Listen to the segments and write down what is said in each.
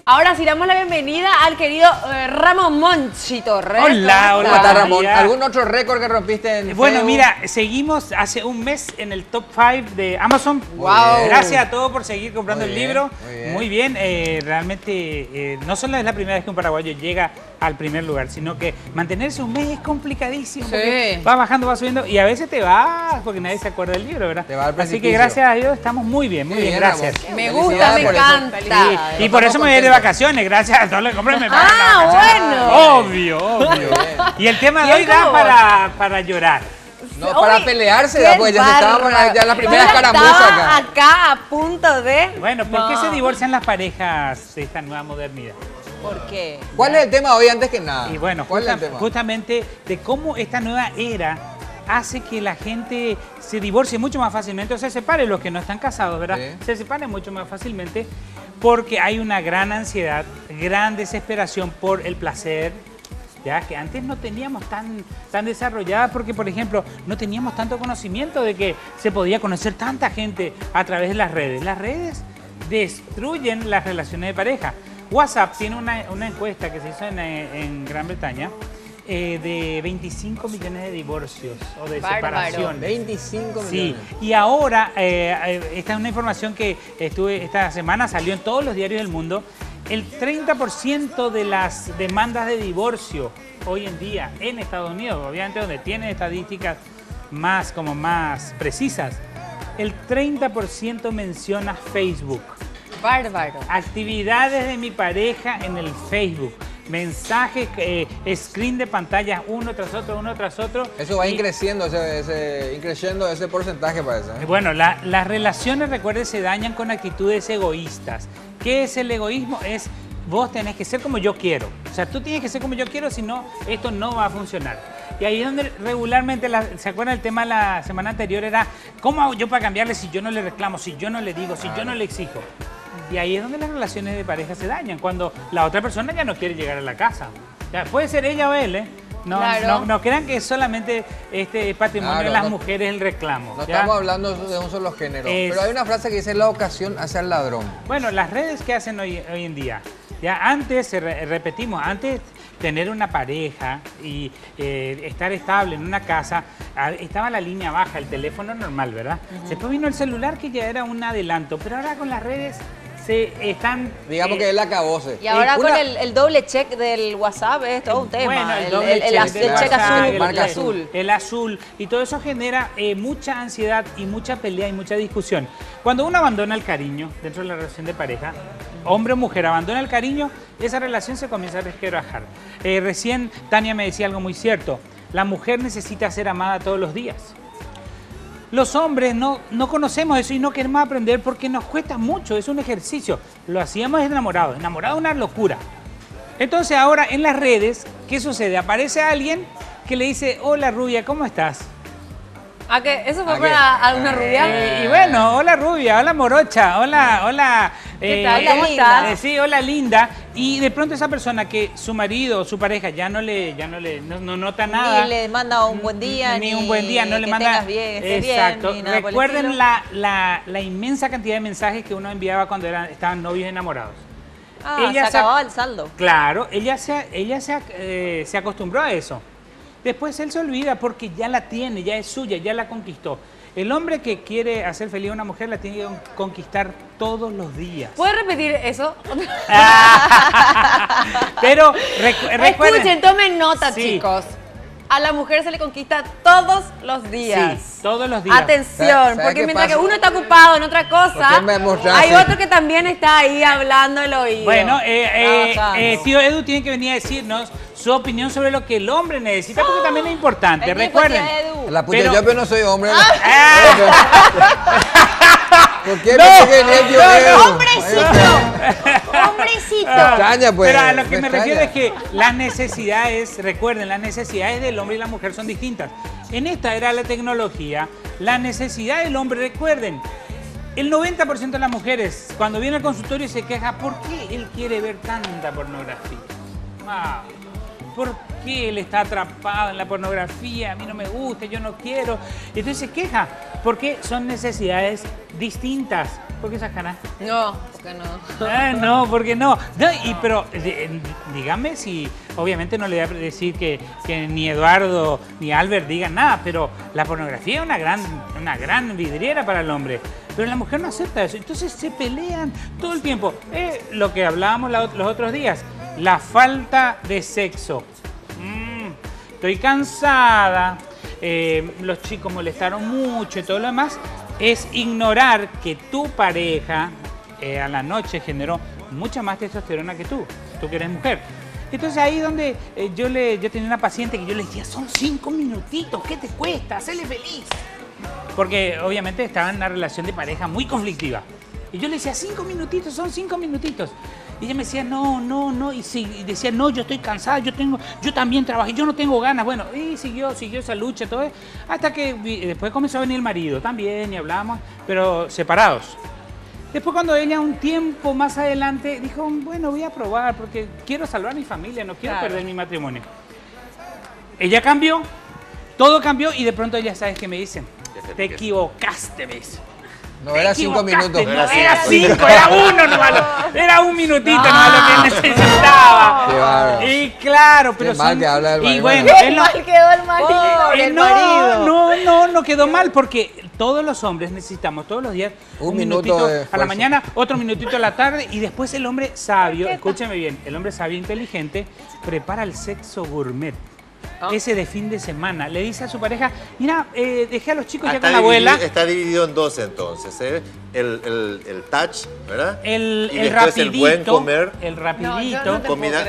Ahora sí damos la bienvenida al querido Ramón Monchi Torres. Hola, hola. ¿Cómo estás, Ramón? ¿Algún otro récord que rompiste en Bueno, Facebook? mira, seguimos hace un mes en el top 5 de Amazon. Wow. Gracias a todos por seguir comprando Muy el bien, libro. muy bien. Realmente no solo es la primera vez que un paraguayo llega al primer lugar, sino que mantenerse un mes es complicadísimo. Sí. Va bajando, va subiendo y a veces te vas porque nadie se acuerda del libro, ¿verdad? Te va al Así que precipicio. gracias a Dios estamos muy bien, gracias. Ramón. Me gusta, me Felicidades por eso. encanta. Y por eso me voy de vacaciones, gracias a todos los que compran me pagan Ah, las vacaciones. bueno. Obvio. Bien. Y el tema de Bien, hoy da ¿cómo? para llorar. No, para Uy, pelearse, qué pues ya estábamos ya en la primera Yo escaramuza estaba acá. acá a punto de... Bueno, ¿por qué No. se divorcian las parejas de esta nueva modernidad? ¿Por qué? ¿Cuál es el tema hoy antes que nada? Y bueno, ¿Cuál es el tema? justamente de cómo esta nueva era hace que la gente se divorcie mucho más fácilmente o se separe, los que no están casados, ¿verdad? Sí. Se separen mucho más fácilmente porque hay una gran ansiedad, gran desesperación por el placer, ya que antes no teníamos tan desarrollada porque, por ejemplo, no teníamos tanto conocimiento de que se podía conocer tanta gente a través de las redes. Las redes destruyen las relaciones de pareja. WhatsApp tiene una encuesta que se hizo en Gran Bretaña de 25 millones de divorcios o de Bárbaro. separaciones. 25 Sí, millones. y ahora, esta es una información que esta semana salió en todos los diarios del mundo. El 30% de las demandas de divorcio hoy en día en Estados Unidos, obviamente donde tienen estadísticas más precisas, el 30% menciona Facebook. Bárbaro. Actividades de mi pareja en el Facebook. Mensajes, screen de pantallas uno tras otro. Eso va Y, increciendo ese porcentaje, parece. Bueno, las relaciones, recuerde, se dañan con actitudes egoístas. ¿Qué es el egoísmo? Es vos tenés que ser como yo quiero. O sea, tú tienes que ser como yo quiero, si no, esto no va a funcionar. Y ahí es donde regularmente, ¿se acuerdan el tema la semana anterior? Era, ¿cómo hago yo para cambiarle si yo no le reclamo, si yo no le digo, si yo no le exijo? Y ahí es donde las relaciones de pareja se dañan, cuando la otra persona ya no quiere llegar a la casa. O sea, puede ser ella o él, ¿eh? Claro. No crean que es solamente patrimonio Claro, de las no- mujeres el reclamo. No ¿ya? estamos hablando de un solo género. Pero hay una frase que dice: la ocasión hace al ladrón. Bueno, las redes que hacen hoy en día. Ya antes, repetimos, antes tener una pareja y estar estable en una casa, estaba la línea baja, el teléfono normal, ¿verdad? Después vino el celular que ya era un adelanto, pero ahora con las redes se están... Digamos que él acabóse. Y ahora Una- con el doble check del WhatsApp es todo un tema. Bueno, el doble check el del check WhatsApp, azul, el marca azul. El azul. Y todo eso genera mucha ansiedad y mucha pelea y mucha discusión. Cuando uno abandona el cariño dentro de la relación de pareja, hombre o mujer abandona el cariño, esa relación se comienza a resquebrajar. Recién Tania me decía algo muy cierto. La mujer necesita ser amada todos los días. Los hombres no conocemos eso y no queremos aprender porque nos cuesta mucho, es un ejercicio. Lo hacíamos enamorados, enamorados es una locura. Entonces ahora en las redes, ¿qué sucede? Aparece alguien que le dice, hola rubia, ¿cómo estás? ¿A qué? ¿Eso fue ¿A qué? para una rubia? Y bueno, hola rubia, hola morocha, hola... ¿Qué tal? ¿cómo Linda. estás? Sí, hola linda. Y de pronto esa persona que su marido o su pareja no nota nada. Ni le manda un buen día, ni un buen día, no le que manda. tengas bien, estés Exacto. bien, ni nada por el Recuerden estilo. la inmensa cantidad de mensajes que uno enviaba cuando estaban novios enamorados. Ah, Ella se se- acababa el saldo. Claro, ella se acostumbró a eso. Después él se olvida porque ya la tiene, ya es suya, ya la conquistó. El hombre que quiere hacer feliz a una mujer la tiene que conquistar todos los días. ¿Puedes repetir eso? Pero recuerden... Escuchen, tomen nota, Sí. chicos. A la mujer se le conquista todos los días. Sí, todos los días. Atención, ¿Sabes porque qué mientras pasa? que uno está ocupado en otra ¿Por cosa, qué me mostraste? hay otro que también está ahí hablando el oído. Bueno, trabajando. tío Edu tiene que venir a decirnos su opinión sobre lo que el hombre necesita, porque también es importante. El tipo Recuerden. tía Edu. La puta, Pero- yo no soy hombre. Ah. ¿Por qué No, me dicen el tío Edu? ¡Hombrecito! Extraña, pues. Pero a lo que me extraña. refiero es que las necesidades, recuerden, las necesidades del hombre y la mujer son distintas. En esta era de la tecnología, la necesidad del hombre, recuerden, el 90% de las mujeres cuando viene al consultorio se queja, ¿por qué él quiere ver tanta pornografía? Wow. ¿por qué él está atrapado en la pornografía? A mí no me gusta, yo no quiero. Y entonces se queja, porque son necesidades distintas. ¿Por qué esas caras? No, porque no. Ah, no, porque no. Pero dígame si, obviamente no le voy a decir que ni Eduardo ni Albert digan nada, pero la pornografía es una gran vidriera para el hombre. Pero la mujer no acepta eso. Entonces se pelean todo el tiempo. Lo que hablábamos los otros días, la falta de sexo. Estoy cansada, los chicos molestaron mucho y todo lo demás. Es ignorar que tu pareja a la noche generó mucha más testosterona que tú que eres mujer. Entonces ahí donde yo tenía una paciente que yo le decía, son 5 minutitos, ¿qué te cuesta? Hacele feliz. Porque obviamente estaba en una relación de pareja muy conflictiva. Y yo le decía, 5 minutitos, son 5 minutitos. Y ella me decía, no, y decía, no, yo estoy cansada, yo también trabajé, yo no tengo ganas. Bueno, y siguió esa lucha, todo eso, hasta que después comenzó a venir el marido también, y hablábamos, pero separados. Después cuando ella un tiempo más adelante dijo, bueno, voy a probar, porque quiero salvar a mi familia, no quiero perder mi matrimonio. Ella cambió, todo cambió, y de pronto ella, ¿sabes qué me dice? Te equivocaste, me dice. No era 5 minutos. No era 5, era 1 nomás. Era un minutito nomás lo que necesitaba. Y claro, pero qué mal que habla del marido. Y bueno, qué mal quedó el marido. No quedó mal, porque todos los hombres necesitamos todos los días un minutito a la mañana, otro minutito a la tarde, y después el hombre sabio, escúcheme bien, el hombre sabio e inteligente prepara el sexo gourmet. Ese de fin de semana. Le dice a su pareja, mira, dejé a los chicos ya con la abuela. Está dividido en dos entonces, ¿eh? El touch, ¿verdad? El rapidito. El buen comer. El rapidito. No, comida.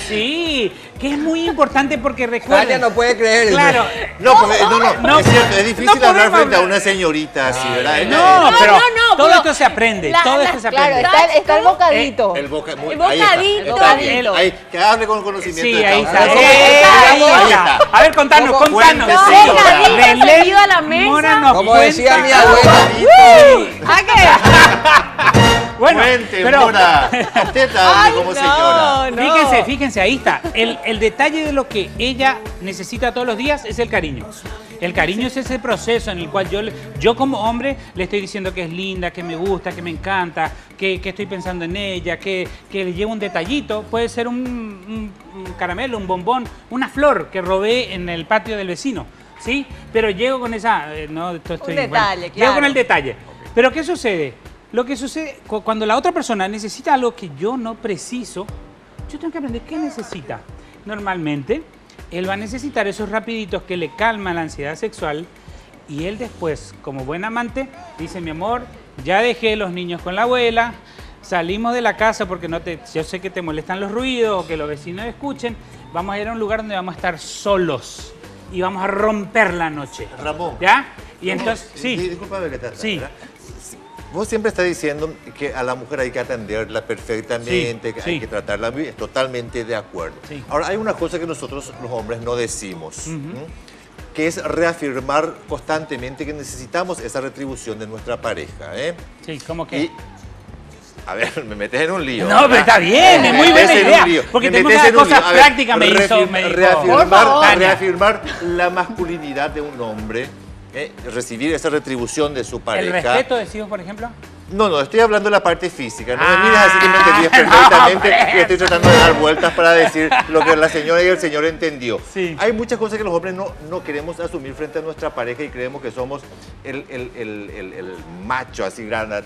Sí, que es muy importante porque recuerda. Ella no puede creer. Claro. No, es cierto, es difícil hablar frente a una señorita así, ¿verdad? Pero todo esto se aprende, todo esto se aprende. Claro, está el bocadito. El bocadito. Que hable con conocimiento sí, de ahí causa. está. Ahí está. A ver, contanos. Bocadito seguido a la mesa. Como decía mi abuela. ¿A qué? Bueno, pero usted hable como señora. Fíjense, ahí está. El detalle de lo que ella necesita todos los días es el cariño. El cariño es ese proceso en el cual yo como hombre le estoy diciendo que es linda, que me gusta, que me encanta, que estoy pensando en ella, que le llevo un detallito. Puede ser un caramelo, un bombón, una flor que robé en el patio del vecino, ¿sí? Pero llego con esa... un detalle, claro. Llego con el detalle. Pero ¿qué sucede? Lo que sucede cuando la otra persona necesita algo que yo no preciso, yo tengo que aprender qué necesita. Normalmente, él va a necesitar esos rapiditos que le calman la ansiedad sexual, y él después, como buen amante, dice, mi amor, ya dejé los niños con la abuela, salimos de la casa porque yo sé que te molestan los ruidos o que los vecinos escuchen, vamos a ir a un lugar donde vamos a estar solos y vamos a romper la noche. Ramón. ¿Ya? Y entonces, sí. Discúlpame que te haga, sí. ¿verdad? Vos siempre estás diciendo que a la mujer hay que atenderla perfectamente, que hay que tratarla bien, totalmente de acuerdo. Sí. Ahora, hay una cosa que nosotros los hombres no decimos, que es reafirmar constantemente que necesitamos esa retribución de nuestra pareja. Sí, ¿cómo que? A ver, me metes en un lío. No, pero está bien, es muy buena idea. Porque tenemos una cosa práctica, me dijo. Reafirmar la masculinidad de un hombre. Recibir esa retribución de su pareja. ¿El respeto de hijos, por ejemplo? No, estoy hablando de la parte física. No me mires así que me entendías perfectamente. Y estoy tratando de dar vueltas para decir lo que la señora y el señor entendió. Sí. Hay muchas cosas que los hombres no queremos asumir frente a nuestra pareja y creemos que somos el macho así grande.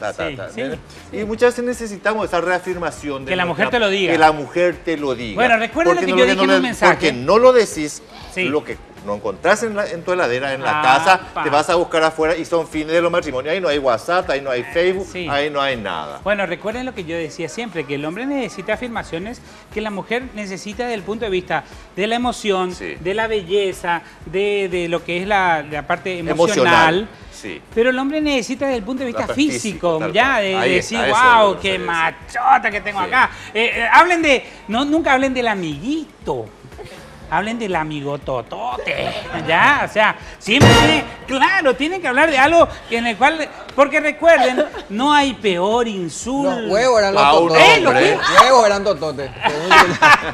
Y muchas veces necesitamos esa reafirmación. Que la mujer te lo diga. Que la mujer te lo diga. Bueno, recuerden lo que yo dije en un mensaje. Porque no lo decís, lo que no encontrás en tu heladera, en la casa, te vas a buscar afuera y son fines de los matrimonios. Ahí no hay WhatsApp, ahí no hay Facebook, ahí no hay nada. Bueno, recuerden lo que yo decía siempre, que el hombre necesita afirmaciones que la mujer necesita desde el punto de vista de la emoción, de la belleza, de lo que es la parte emocional. Sí. Pero el hombre necesita desde el punto de vista físico, ya, de decir, wow, qué machota que tengo acá. Nunca hablen del amiguito. hablen del amigototote, ¿ya? O sea, siempre tienen que hablar de algo en el cual, porque recuerden, no hay peor insulto. Los huevos eran los tototes. Los huevos eran tototes.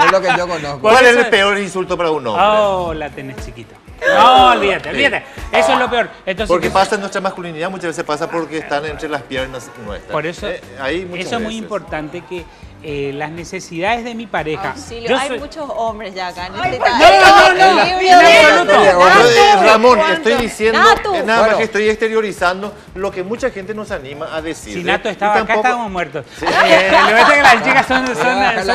Es lo que yo conozco. ¿Cuál es el peor insulto para un hombre? Oh, la tenés chiquita. No, olvídate. Eso es lo peor. Entonces, porque pasa en nuestra masculinidad, muchas veces pasa porque están entre las piernas nuestras. Por eso, eso es muy importante que las necesidades de mi pareja. Hay muchos hombres ya acá. No. Ramón, estoy diciendo, nada más que estoy exteriorizando lo que mucha gente nos anima a decir. Si Nato estaba acá, estábamos muertos. Sí. Lo que pasa es que las chicas son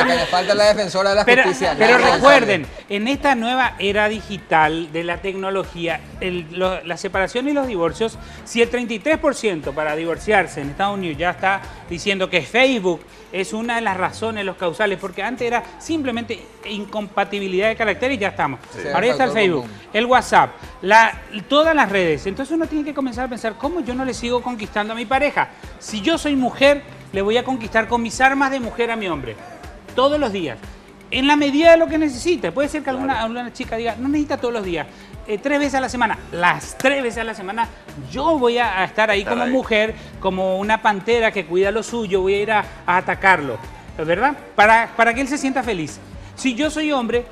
le falta la defensora de la justicia. Pero recuerden, en esta nueva era digital de la tecnología, la separación y los divorcios, si el 33% para divorciarse en Estados Unidos ya está diciendo que Facebook es una de las razones, los causales, porque antes era simplemente incompatibilidad de carácter y ya estamos. Sí, ahora ya está el Facebook, el WhatsApp, todas las redes. Entonces uno tiene que comenzar a pensar, ¿cómo yo no le sigo conquistando a mi pareja? Si yo soy mujer, le voy a conquistar con mis armas de mujer a mi hombre, todos los días. En la medida de lo que necesite. Puede ser que alguna chica diga, no necesita todos los días, 3 veces a la semana. Las 3 veces a la semana yo voy a estar ahí como mujer, como una pantera que cuida lo suyo, voy a ir a atacarlo, ¿verdad? Para que él se sienta feliz. Si yo soy hombre,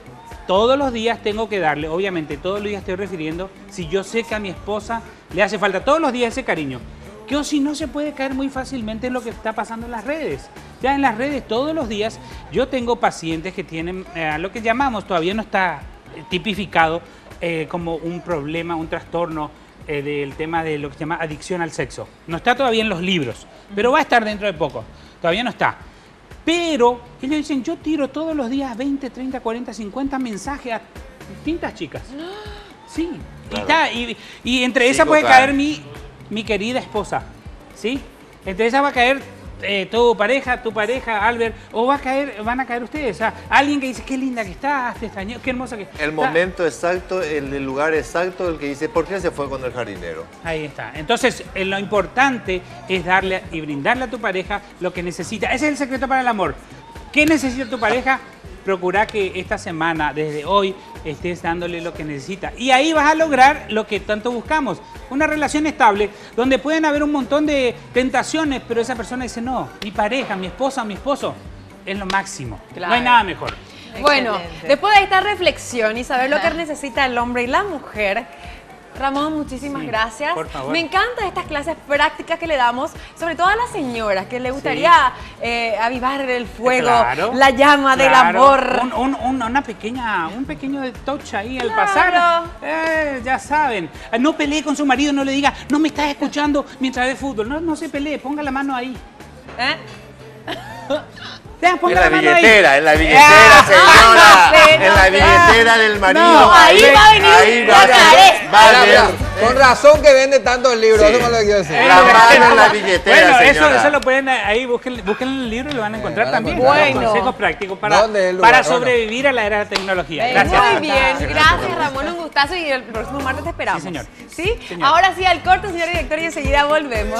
todos los días tengo que darle, obviamente todos los días estoy refiriendo, si yo sé que a mi esposa le hace falta todos los días ese cariño, que o si no se puede caer muy fácilmente en lo que está pasando en las redes. Ya en las redes todos los días yo tengo pacientes que tienen lo que llamamos, todavía no está tipificado como un problema, un trastorno del tema de lo que se llama adicción al sexo. No está todavía en los libros, pero va a estar dentro de poco. Todavía no está. Pero ellos dicen, yo tiro todos los días 20, 30, 40, 50 mensajes a distintas chicas. Sí, claro. Y entre esas puede caer mi querida esposa, ¿sí? Entre esas va a caer tu pareja, Albert, o van a caer ustedes. O sea, alguien que dice, qué linda que estás, te extrañé, qué hermosa que estás. El momento exacto, el lugar exacto, el que dice, ¿por qué se fue con el jardinero? Ahí está. Entonces, lo importante es darle y brindarle a tu pareja lo que necesita. Ese es el secreto para el amor. ¿Qué necesita tu pareja? Procura que esta semana, desde hoy, estés dándole lo que necesita. Y ahí vas a lograr lo que tanto buscamos. Una relación estable, donde pueden haber un montón de tentaciones, pero esa persona dice, no, mi pareja, mi esposa, mi esposo, es lo máximo. Claro. No hay nada mejor. Bueno, después de esta reflexión y saber lo que necesita el hombre y la mujer, Ramón, muchísimas gracias. Por favor. Me encantan estas clases prácticas que le damos, sobre todo a las señoras que le gustaría avivar el fuego, la llama del amor. Un pequeño touch ahí al pasar. Ya saben. No pelee con su marido, no le diga, no me estás escuchando mientras ve fútbol. No se pelee, ponga la mano ahí. En la billetera, señora. En la billetera del marido. No, ahí va a venir con razón que vende tantos libros, eso me lo quiero decir. La mano en la billetera, bueno, eso lo pueden ahí, busquen el libro y lo van a encontrar también. Bueno. Consejos prácticos para sobrevivir a la era de la tecnología. Gracias. Muy bien, gracias Ramón, un gustazo y el próximo martes te esperamos. Sí, señor. ¿Sí? Ahora sí, al corto, señor director, y enseguida volvemos.